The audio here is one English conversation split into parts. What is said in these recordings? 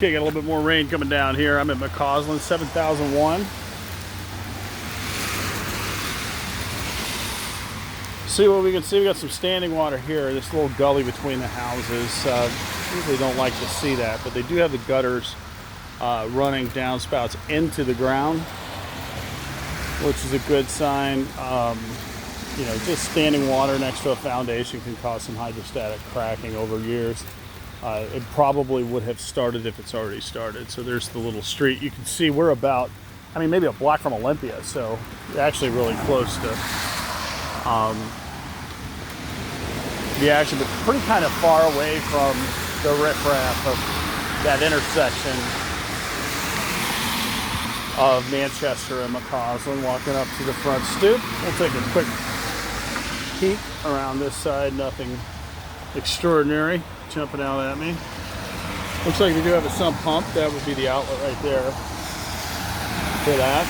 Okay, got a little bit more rain coming down here. I'm at McCausland 7001. See what we can see. We got some standing water here. This little gully between the houses. Usually don't like to see that, but they do have the gutters running downspouts into the ground, which is a good sign. You know, just standing water next to a foundation can cause some hydrostatic cracking over years. It probably would have started if it's already started. So there's the little street. You can see we're about, I mean, maybe a block from Olympia. So actually really close to the action, but pretty kind of far away from the riffraff of that intersection of Manchester and McCausland. Walking up to the front stoop. We'll take a quick peek around this side. Nothing extraordinary jumping out at me. Looks like they do have a sump pump. That would be the outlet right there for that.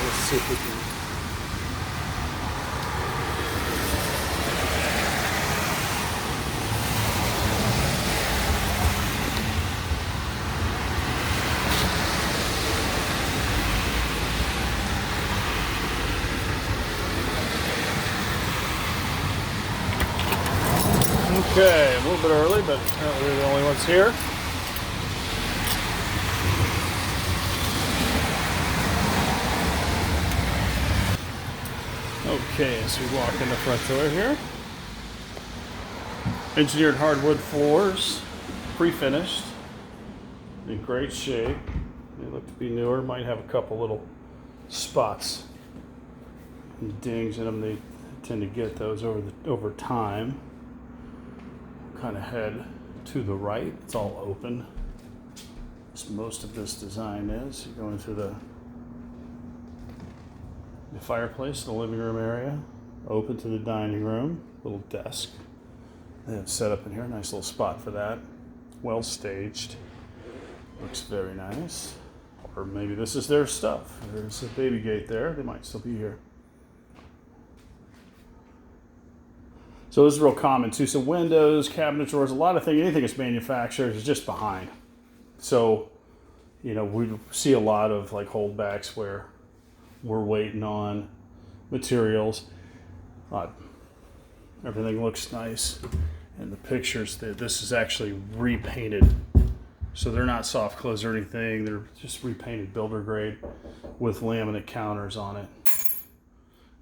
Let's see if we can. Okay, a little bit early, but apparently we're the only ones here. Okay, as we walk in the front door here. Engineered hardwood floors, pre-finished, in great shape. They look to be newer, might have a couple little spots and dings in them. They tend to get those over time. Kind of head to the right. It's all open. As most of this design is. You go into the fireplace, the living room area, open to the dining room, little desk. They have set up in here. Nice little spot for that. Well staged. Looks very nice. Or maybe this is their stuff. There's a baby gate there. They might still be here. So this is real common too. So windows, cabinet drawers, a lot of things, anything that's manufactured is just behind. So, you know, we see a lot of like holdbacks where we're waiting on materials. Everything looks nice. And the pictures, this is actually repainted. So they're not soft close or anything. They're just repainted builder grade with laminate counters on it.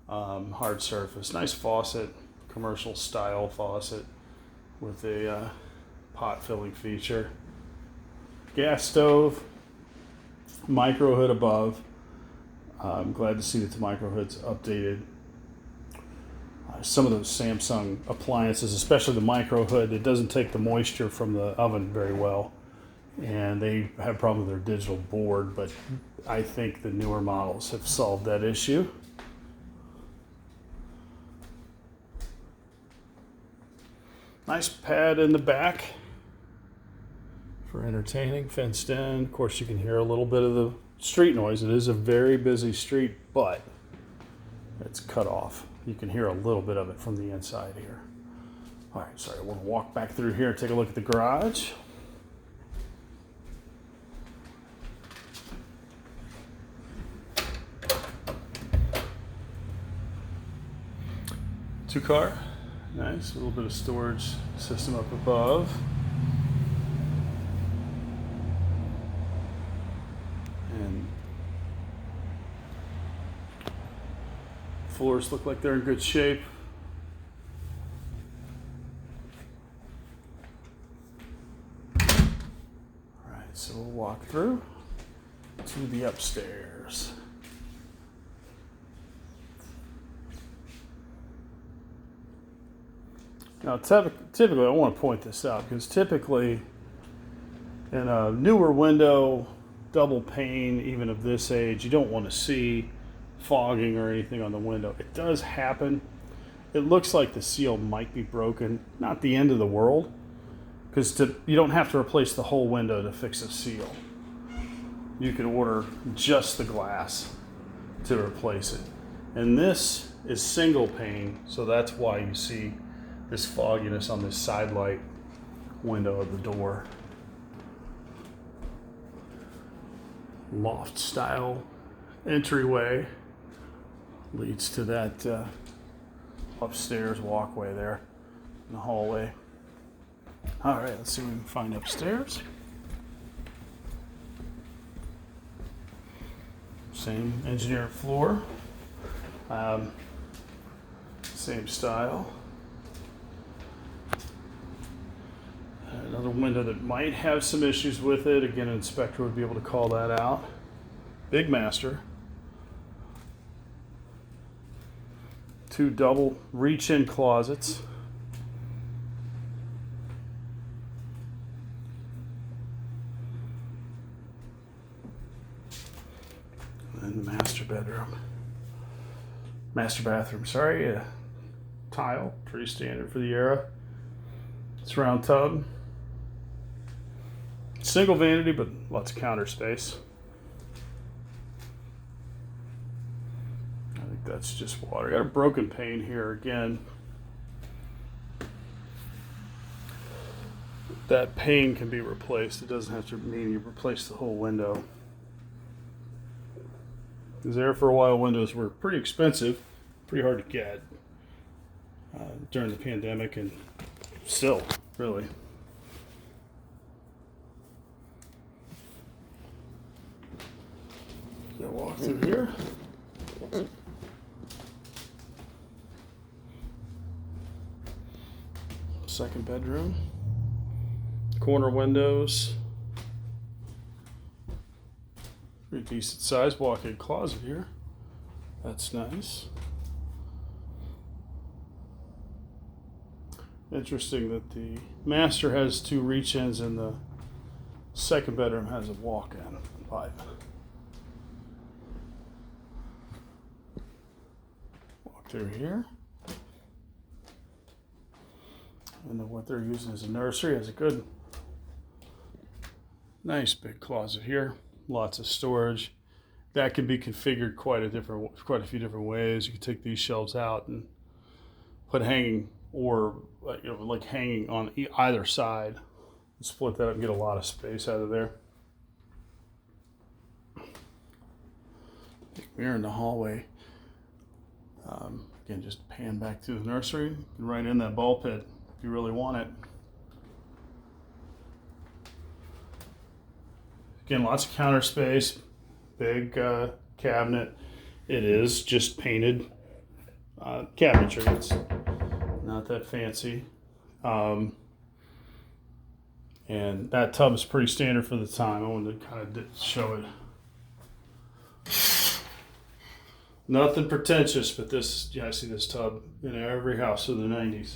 Hard surface, nice faucet. Commercial style faucet with a pot filling feature. Gas stove, micro hood above. I'm glad to see that the micro hood's updated. Some of those Samsung appliances, especially the micro hood, it doesn't take the moisture from the oven very well. And they have a problem with their digital board, but I think the newer models have solved that issue. Nice pad in the back for entertaining, fenced in. Of course, you can hear a little bit of the street noise. It is a very busy street, but it's cut off. You can hear a little bit of it from the inside here. All right, sorry, we'll walk back through here and take a look at the garage. Two car. Nice, a little bit of storage system up above. And floors look like they're in good shape. All right, so we'll walk through to the upstairs. Now, typically, I want to point this out because typically in a newer window, double pane, even of this age, you don't want to see fogging or anything on the window. It does happen. It looks like the seal might be broken. Not the end of the world, because you don't have to replace the whole window to fix a seal. You can order just the glass to replace it. And this is single pane, so that's why you see this fogginess on this side light window of the door. Loft style entryway leads to that upstairs walkway there in the hallway. All right, let's see what we can find upstairs. Same engineered floor, same style. Another window that might have some issues with it. Again, an inspector would be able to call that out. Big master. 2 double reach-in closets. And the master bathroom, sorry, tile, pretty standard for the era. It's round tub. Single vanity, but lots of counter space. I think that's just water. Got a broken pane here again. That pane can be replaced. It doesn't have to mean you replace the whole window. Because there for a while, windows were pretty expensive, pretty hard to get during the pandemic, and still, really. Gonna walk through here. Second bedroom. Corner windows. Pretty decent size walk-in closet here. That's nice. Interesting that the master has 2 reach-ins and the second bedroom has a walk-in pipe. Walk through here. And then what they're using as a nursery has a good, nice big closet here. Lots of storage. That can be configured quite a few different ways. You can take these shelves out and put hanging, or like hanging on either side. Split that up and get a lot of space out of there. Big mirror in the hallway. Again, just pan back through the nursery, right in that ball pit if you really want it. Again, lots of counter space, big cabinet. It is just painted cabinetry. It's not that fancy. And that tub is pretty standard for the time. I wanted to kind of show it. Nothing pretentious, but this, I see this tub in every house of the 90s.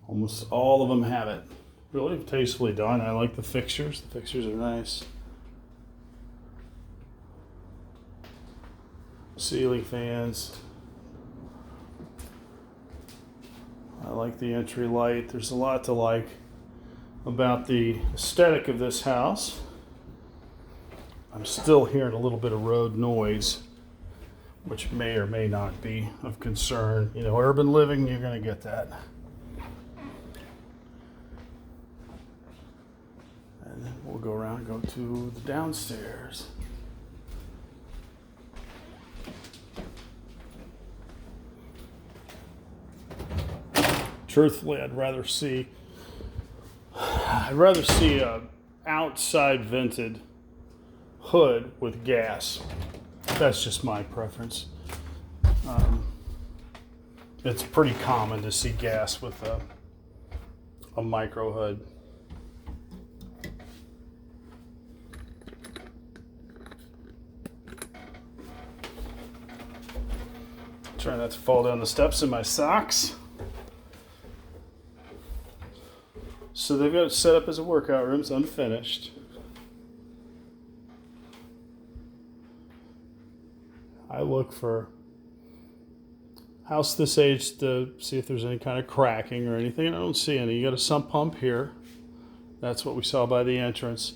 Almost all of them have it. Really tastefully done. I like the fixtures. The fixtures are nice. Ceiling fans. I like the entry light. There's a lot to like about the aesthetic of this house. I'm still hearing a little bit of road noise, which may or may not be of concern. You know, urban living, you're going to get that. And then we'll go around and go to the downstairs. Truthfully, I'd rather see a outside vented hood with gas. That's just my preference. It's pretty common to see gas with a micro hood. Try not to fall down the steps in my socks. So they've got it set up as a workout room. It's unfinished. I look for house this age to see if there's any kind of cracking or anything. I don't see any. You got a sump pump here. That's what we saw by the entrance.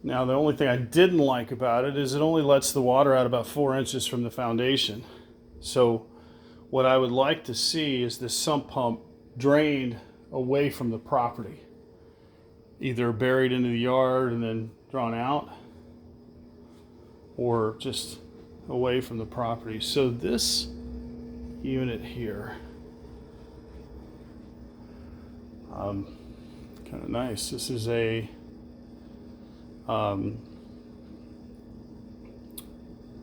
Now, the only thing I didn't like about it is it only lets the water out about 4 inches from the foundation. So what I would like to see is this sump pump drained away from the property, either buried into the yard and then drawn out, or just away from the property. So this unit here, kind of nice. This is a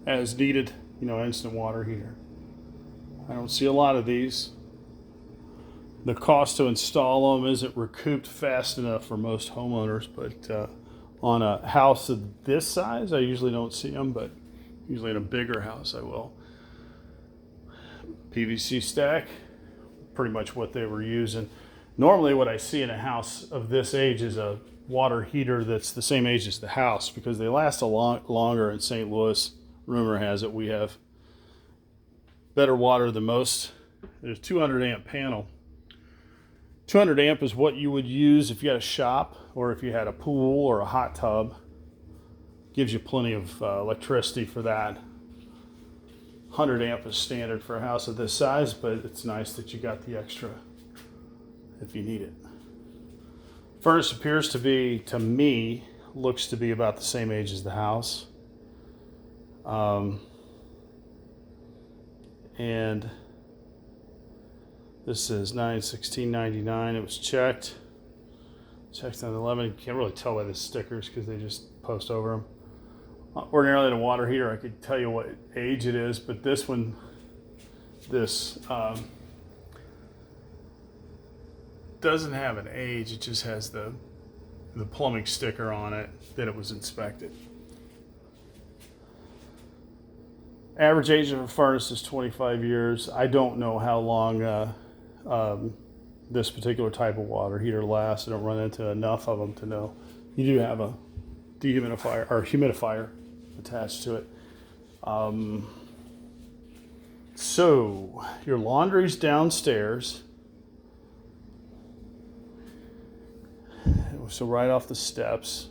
as needed, instant water heater. I don't see a lot of these. The cost to install them isn't recouped fast enough for most homeowners, but on a house of this size, I usually don't see them, but usually in a bigger house I will. PVC stack, pretty much what they were using. Normally what I see in a house of this age is a water heater that's the same age as the house, because they last a lot longer in St. Louis. Rumor has it we have better water than most. There's a 200 amp panel. 200 amp is what you would use if you had a shop or if you had a pool or a hot tub. Gives you plenty of electricity for that. 100 amp is standard for a house of this size, but it's nice that you got the extra if you need it. Furnace appears to be, to me, looks to be about the same age as the house. And this is 9/16/99. It was checked on 11. You can't really tell by the stickers because they just post over them. Ordinarily in a water heater I could tell you what age it is, but this one, doesn't have an age. It just has the plumbing sticker on it that it was inspected. Average age of a furnace is 25 years. I don't know how long this particular type of water heater lasts. I don't run into enough of them to know. You do have a dehumidifier or humidifier attached to it. So your laundry's downstairs. So right off the steps.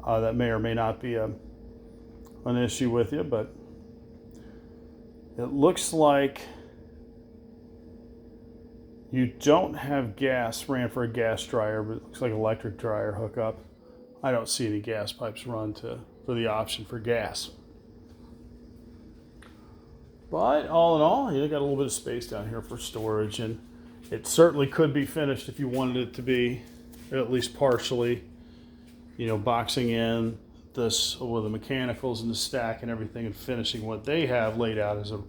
That may or may not be an issue with you, but it looks like you don't have gas ran for a gas dryer, but it looks like electric dryer hookup. I don't see any gas pipes run for the option for gas. But all in all, you got a little bit of space down here for storage, and it certainly could be finished if you wanted it to be, at least partially. Boxing in this with the mechanicals and the stack and everything, and finishing what they have laid out as a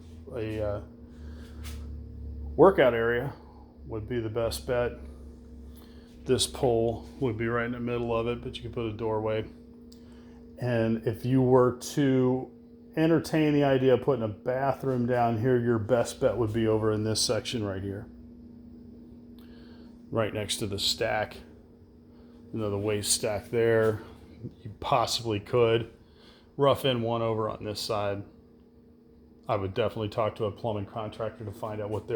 workout area would be the best bet. This pole would be right in the middle of it, but you could put a doorway. And if you were to entertain the idea of putting a bathroom down here, your best bet would be over in this section right here, right next to the stack. The waste stack there. You possibly could rough in one over on this side. I would definitely talk to a plumbing contractor to find out what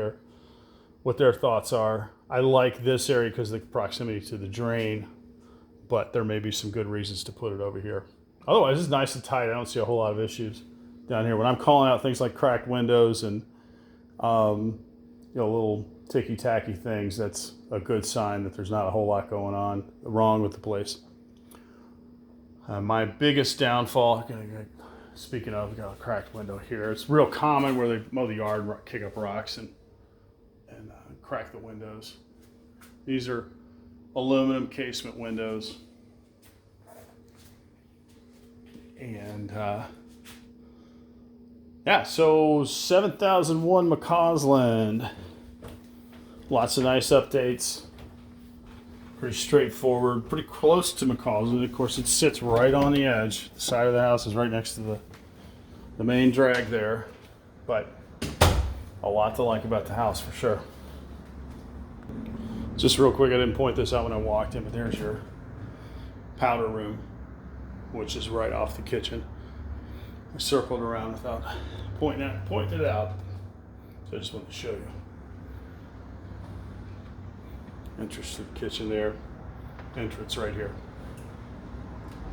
their thoughts are. I like this area because of the proximity to the drain, but there may be some good reasons to put it over here. Otherwise, it's nice and tight. I don't see a whole lot of issues down here. When I'm calling out things like cracked windows and little ticky-tacky things, that's a good sign that there's not a whole lot going on wrong with the place. My biggest downfall, speaking of, got a cracked window here. It's real common where they mow the yard, kick up rocks, and crack the windows. These are aluminum casement windows. And so 7001 McCausland. Lots of nice updates. Pretty straightforward, pretty close to McCausland. Of course, it sits right on the edge. The side of the house is right next to the main drag there. But a lot to like about the house for sure. Just real quick, I didn't point this out when I walked in, but there's your powder room, which is right off the kitchen. I circled around without pointing it out. So I just wanted to show you. Entrance to the kitchen there. Entrance right here.